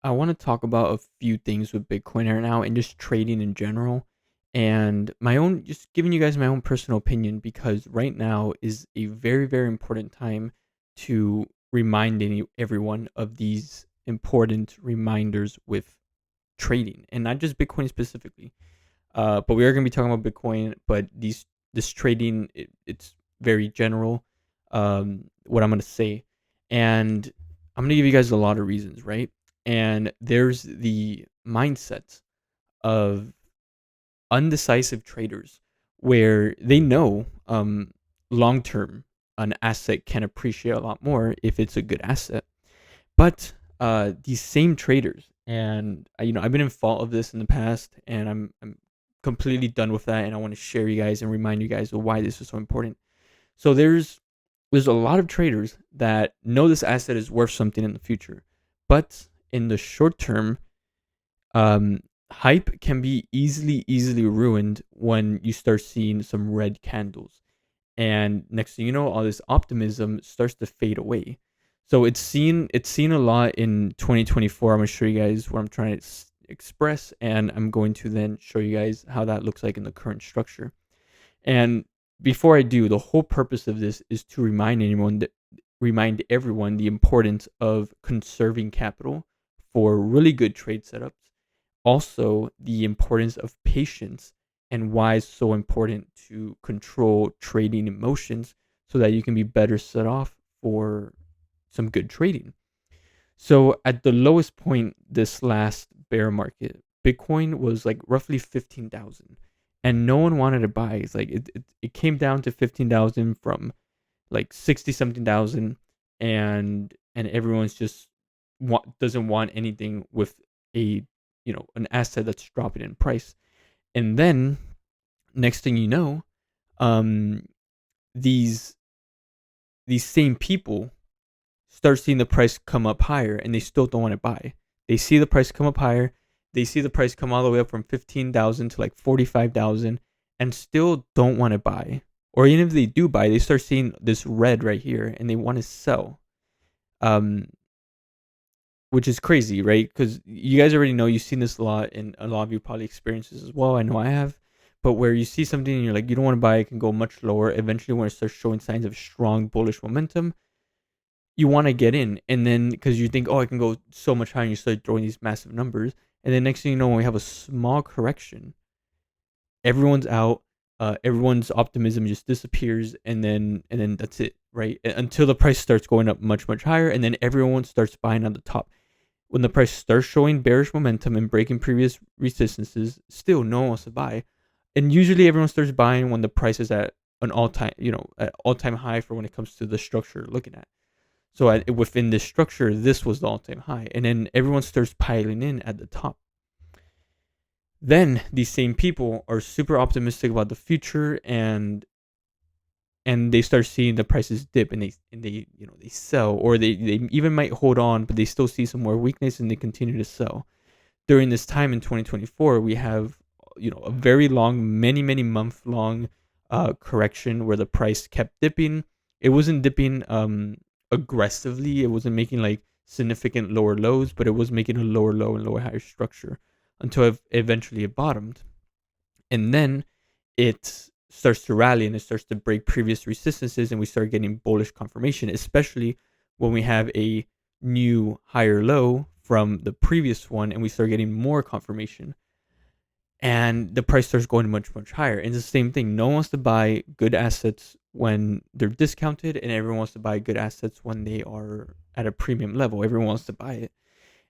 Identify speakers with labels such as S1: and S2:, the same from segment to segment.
S1: I want to talk about a few things with Bitcoin right now and just trading in general. And my own, just giving you guys my own personal opinion because right now is a very, very important time to remind everyone of these important reminders with trading and not just Bitcoin specifically. But we are going to be talking about Bitcoin, but this trading, it's very general, what I'm going to say. And I'm going to give you guys a lot of reasons, right? And there's the mindset of undecisive traders where they know long term an asset can appreciate a lot more if it's a good asset. But these same traders, and I've been in fault of this in the past, and I'm completely done with that, and I want to share you guys and remind you guys of why this is so important. So there's a lot of traders that know this asset is worth something in the future, but in the short term, um, hype can be easily ruined when you start seeing some red candles, and next thing you know, all this optimism starts to fade away. So it's seen a lot in 2024. I'm gonna show you guys what I'm trying to express, and I'm going to then show you guys how that looks like in the current structure. And before I do, the whole purpose of this is to remind everyone the importance of conserving capital for really good trade setups. Also, the importance of patience and why it's so important to control trading emotions so that you can be better set off for some good trading. So, at the lowest point this last bear market, Bitcoin was like roughly 15,000 and no one wanted to buy. It's like it came down to 15,000 from like 60 something thousand, and everyone's just doesn't want anything with a an asset that's dropping in price. And then next thing you know, um these these same people start seeing the price come up higher and they still don't want to buy. They see the price come up higher, they see the price come all the way up from 15,000 to like 45,000 and still don't want to buy. Or even if they do buy, they start seeing this red right here and they want to sell. Um which is crazy, right? Because you guys already know, you've seen this a lot, and a lot of you probably experienced this as well. I know I have. But where you see something and you're like, you don't want to buy, it can go much lower. Eventually, when it starts showing signs of strong bullish momentum, you want to get in. And then, because you think, oh, I can go so much higher, and you start throwing these massive numbers. And then, next thing you know, when we have a small correction, everyone's out. Everyone's optimism just disappears, and then that's it, right? Until the price starts going up much higher, and then everyone starts buying on the top. When the price starts showing bearish momentum and breaking previous resistances, still no one wants to buy. And usually everyone starts buying when the price is at an all-time high for when it comes to the structure looking at. So within this structure, this was the all-time high. And then everyone starts piling in at the top. Then these same people are super optimistic about the future, and they start seeing the prices dip, and they sell, or they even might hold on, but they still see some more weakness and they continue to sell. During this time in 2024, we have a very long, many month long correction where the price kept dipping. It wasn't dipping aggressively. It wasn't making like significant lower lows, but it was making a lower low and lower higher structure until eventually it bottomed. And then it starts to rally and it starts to break previous resistances, and we start getting bullish confirmation, especially when we have a new higher low from the previous one and we start getting more confirmation, and the price starts going much higher. And it's the same thing, no one wants to buy good assets when they're discounted, and everyone wants to buy good assets when they are at a premium level. Everyone wants to buy it.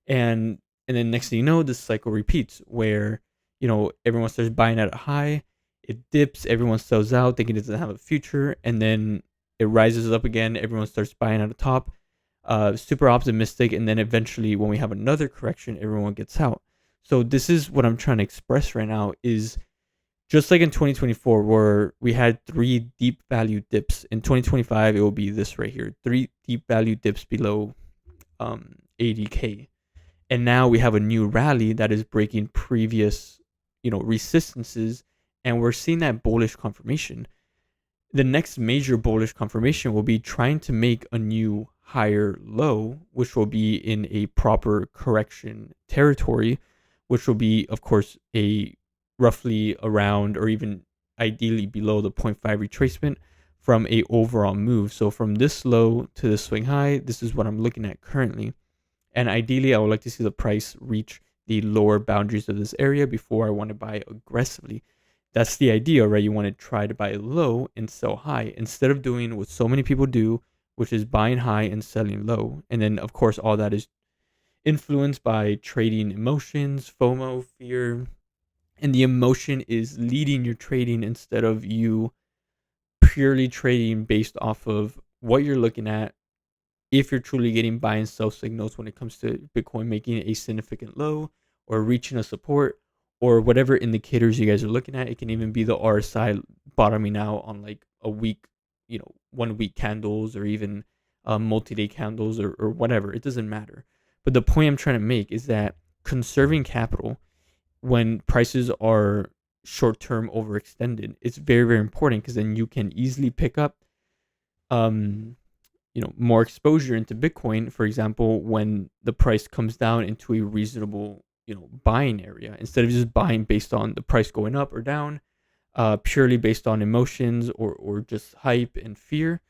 S1: And then next thing you know, this cycle repeats where everyone starts buying at a high, it dips, everyone sells out thinking it doesn't have a future, and then it rises up again, everyone starts buying at the top, super optimistic, and then eventually when we have another correction, everyone gets out. So this is what I'm trying to express right now, is just like in 2024 where we had three deep value dips, in 2025 it will be this right here, three deep value dips below 80K. And now we have a new rally that is breaking previous resistances, and we're seeing that bullish confirmation. The next major bullish confirmation will be trying to make a new higher low, which will be in a proper correction territory, which will be, of course, a roughly around or even ideally below the zero point 0.5 retracement from a overall move. So from this low to the swing high, this is what I'm looking at currently. And ideally, I would like to see the price reach the lower boundaries of this area before I want to buy aggressively. That's the idea, right? You want to try to buy low and sell high instead of doing what so many people do, which is buying high and selling low. And then, of course, all that is influenced by trading emotions, FOMO, fear, and the emotion is leading your trading instead of you purely trading based off of what you're looking at. If you're truly getting buy and sell signals when it comes to Bitcoin making a significant low or reaching a support or whatever indicators you guys are looking at, it can even be the RSI bottoming out on like a week, 1 week candles or even multi-day candles or whatever. It doesn't matter. But the point I'm trying to make is that conserving capital when prices are short-term overextended, it's very, very important because then you can easily pick up more exposure into Bitcoin, for example, when the price comes down into a reasonable, buying area, instead of just buying based on the price going up or down, purely based on emotions or just hype and fear.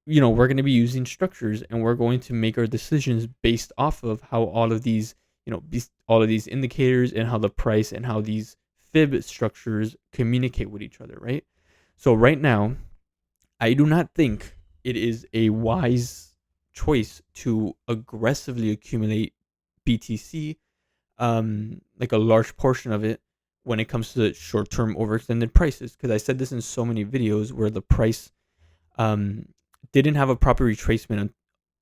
S1: We're going to be using structures and we're going to make our decisions based off of how all of these, all of these indicators and how the price and how these fib structures communicate with each other, right? So right now, I do not think it is a wise choice to aggressively accumulate BTC, like a large portion of it when it comes to short-term overextended prices. Because I said this in so many videos where the price didn't have a proper retracement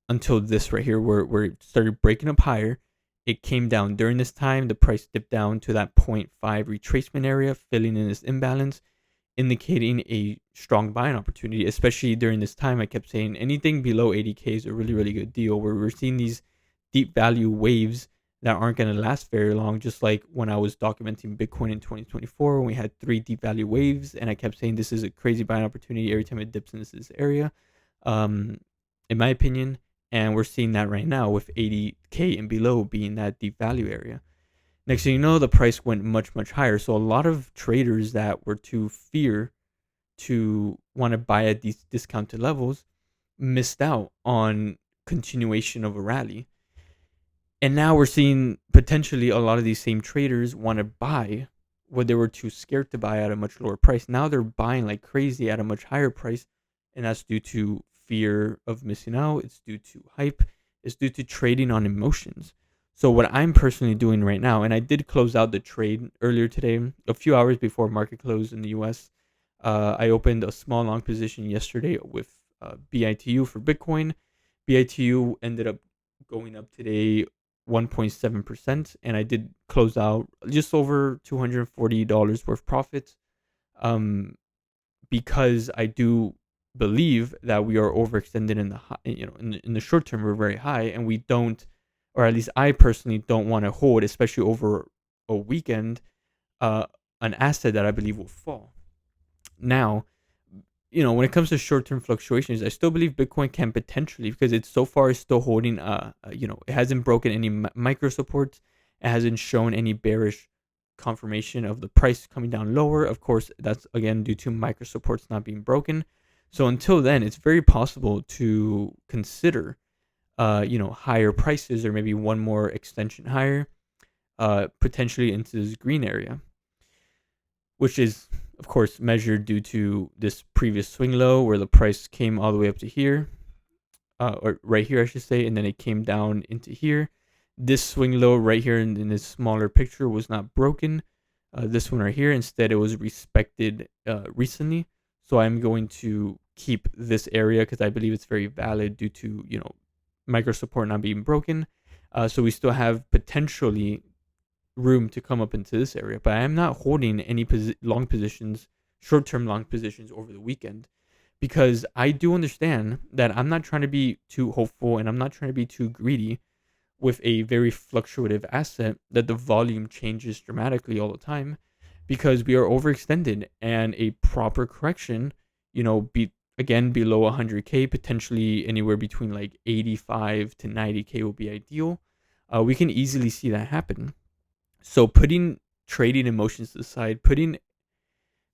S1: until this right here, where it started breaking up higher. It came down during this time. The price dipped down to that 0.5 retracement area, filling in this imbalance, indicating a strong buying opportunity, especially during this time. I kept saying anything below 80K is a really, really good deal, where we're seeing these deep value waves that aren't going to last very long, just like when I was documenting Bitcoin in 2024 when we had 3 deep value waves, and I kept saying this is a crazy buying opportunity every time it dips into this area, in my opinion. And we're seeing that right now with 80K and below being that deep value area. Next thing you know, the price went much, much higher. So a lot of traders that were too fear to want to buy at these discounted levels missed out on continuation of a rally. And now we're seeing potentially a lot of these same traders want to buy what they were too scared to buy at a much lower price. Now they're buying like crazy at a much higher price. And that's due to fear of missing out. It's due to hype. It's due to trading on emotions. So what I'm personally doing right now, and I did close out the trade earlier today, a few hours before market close in the US. I opened a small long position yesterday with BITU for Bitcoin. BITU ended up going up today 1.7%, and I did close out just over $240 worth profits, because I do believe that we are overextended in the in the short term. We're very high, and we don't, or at least I personally don't want to hold, especially over a weekend, an asset that I believe will fall. Now, when it comes to short-term fluctuations, I still believe Bitcoin can potentially, because it's so far is still holding, it hasn't broken any micro supports. It hasn't shown any bearish confirmation of the price coming down lower. Of course, that's again due to micro supports not being broken. So until then, it's very possible to consider, higher prices or maybe one more extension higher, potentially into this green area, which is, of course, measured due to this previous swing low where the price came all the way up to here, or right here, I should say, and then it came down into here. This swing low right here in this smaller picture was not broken. This one right here, instead, it was respected recently. So I'm going to keep this area because I believe it's very valid due to, micro support not being broken. So we still have potentially room to come up into this area, but I am not holding any long positions, short-term long positions over the weekend, because I do understand that I'm not trying to be too hopeful and I'm not trying to be too greedy with a very fluctuative asset that the volume changes dramatically all the time, because we are overextended and a proper correction, again below 100K, potentially anywhere between like 85 to 90K will be ideal. We can easily see that happen. So putting trading emotions to the side, putting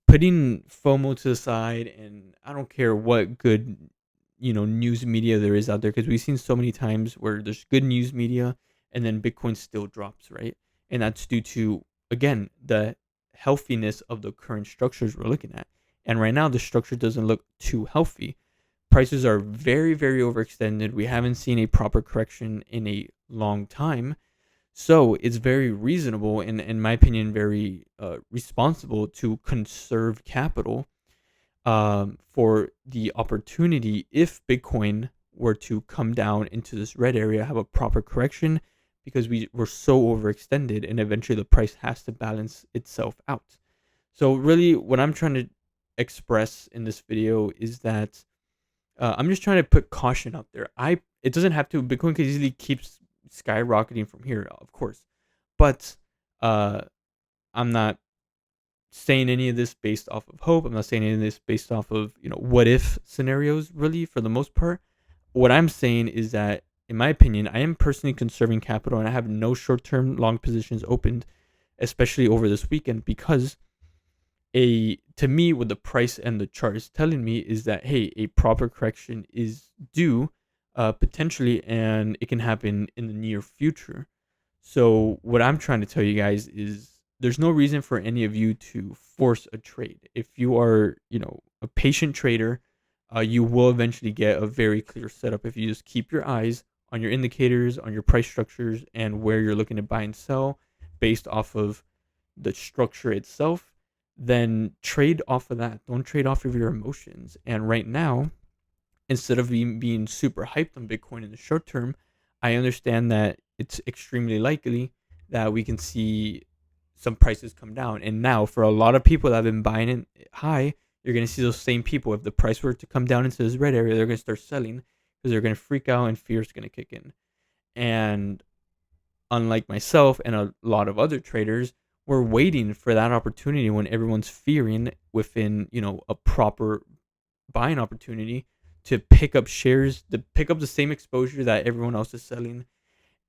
S1: FOMO to the side, and I don't care what good news media there is out there, because we've seen so many times where there's good news media and then Bitcoin still drops, right? And that's due to, again, the healthiness of the current structures we're looking at. And right now the structure doesn't look too healthy. Prices are very, very overextended. We haven't seen a proper correction in a long time. So it's very reasonable and, in my opinion, very responsible to conserve capital for the opportunity if Bitcoin were to come down into this red area, have a proper correction, because we were so overextended and eventually the price has to balance itself out. So really what I'm trying to express in this video is that I'm just trying to put caution out there. It doesn't have to. Bitcoin could easily keep skyrocketing from here, of course, but uh, I'm not saying any of this based off of hope. I'm not saying any of this based off of what if scenarios. Really, for the most part, what I'm saying is that, in my opinion, I am personally conserving capital, and I have no short-term long positions opened, especially over this weekend, because to me, what the price and the chart is telling me is that, hey, a proper correction is due, potentially, and it can happen in the near future. So what I'm trying to tell you guys is there's no reason for any of you to force a trade. If you are, a patient trader, you will eventually get a very clear setup if you just keep your eyes on your indicators, on your price structures, and where you're looking to buy and sell based off of the structure itself. Then trade off of that. Don't trade off of your emotions. And right now, instead of being super hyped on Bitcoin in the short term, I understand that it's extremely likely that we can see some prices come down. And now, for a lot of people that have been buying it high, you're going to see those same people. If the price were to come down into this red area, they're going to start selling because they're going to freak out and fear is going to kick in. And unlike myself and a lot of other traders, we're waiting for that opportunity when everyone's fearing within, a proper buying opportunity to pick up shares, to pick up the same exposure that everyone else is selling,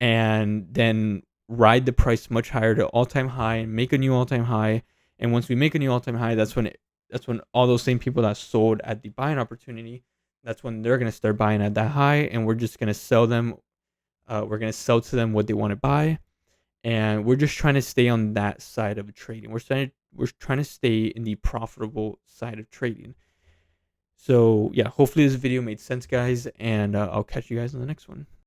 S1: and then ride the price much higher to all-time high and make a new all-time high. And once we make a new all-time high, that's when all those same people that sold at the buying opportunity, that's when they're gonna start buying at that high, and we're just gonna sell them. We're gonna sell to them what they want to buy, and we're just trying to stay on that side of trading. We're trying to stay in the profitable side of trading. So yeah, hopefully this video made sense, guys, and I'll catch you guys in the next one.